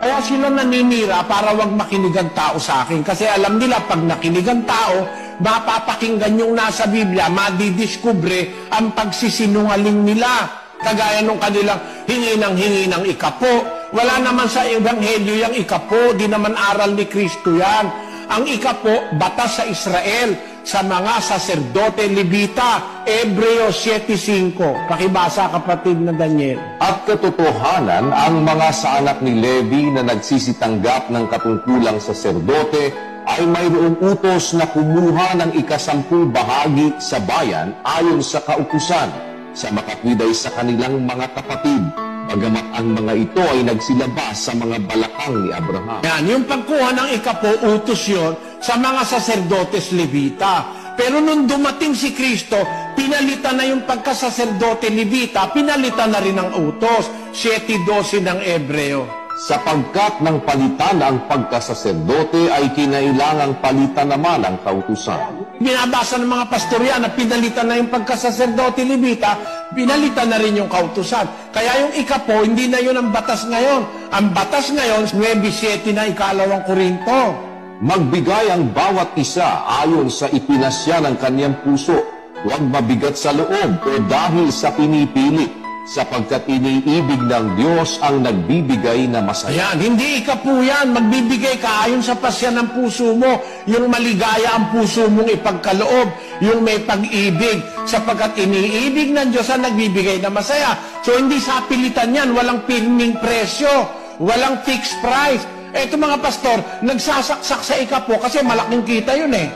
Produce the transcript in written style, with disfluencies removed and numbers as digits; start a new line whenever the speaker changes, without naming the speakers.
Kaya sila naninira para wag makinig ang tao sa akin. Kasi alam nila, pag nakinig ang tao, mapapakinggan yung nasa Biblia, madidiskubre ang pagsisinungaling nila. Kagaya nung kanilang hingi ng ikapo. Wala naman sa Ebanghelyo yung ikapo, di naman aral ni Kristo yan. Ang ikapo, batas sa Israel, sa mga saserdote Levita, Hebreo 7:5. Pakibasa, kapatid na Daniel.
At katotohanan, ang mga sa anak ni Levi na nagsisitanggap ng katungkulang saserdote ay mayroong utos na kumuha ng 10 bahagi sa bayan ayon sa kautusan, sa makatwiday sa kanilang mga kapatid, bagamat ang mga ito ay nagsilabas sa mga balakang ni Abraham.
Yan, yung pagkuha ng ikapo, utos yun sa mga saserdotes Levita. Pero nung dumating si Kristo, pinalitan na yung pagkasaserdote Levita, pinalitan na rin ang utos. 7:12 ng Hebreo.
Sapagkat ng palitan ang pagkasaserdote ay kinailangang palitan naman ang kautusan.
Binabasa ng mga pastorya na pinalitan na yung pagkasaserdote Levita, pinalitan na rin yung kautusan. Kaya yung ikapo, hindi na yun ang batas ngayon. Ang batas ngayon, 9:7 na 2 Korinto.
Magbigay ang bawat isa ayon sa ipinasya ng kanyang puso, huwag mabigat sa loob o dahil sa pinipili, sapagkat iniibig ng Diyos ang nagbibigay na masaya.
Ayan, hindi ikapo yan. Magbibigay ka ayon sa pasya ng puso mo. Yung maligaya ang puso mong ipagkaloob. Yung may pag-ibig. Sapagkat iniibig ng Diyos ang nagbibigay na masaya. So hindi sa pilitan yan. Walang pirming presyo. Walang fixed price. Eto mga pastor, nagsasaksak sa ikapo kasi malaking kita yun eh.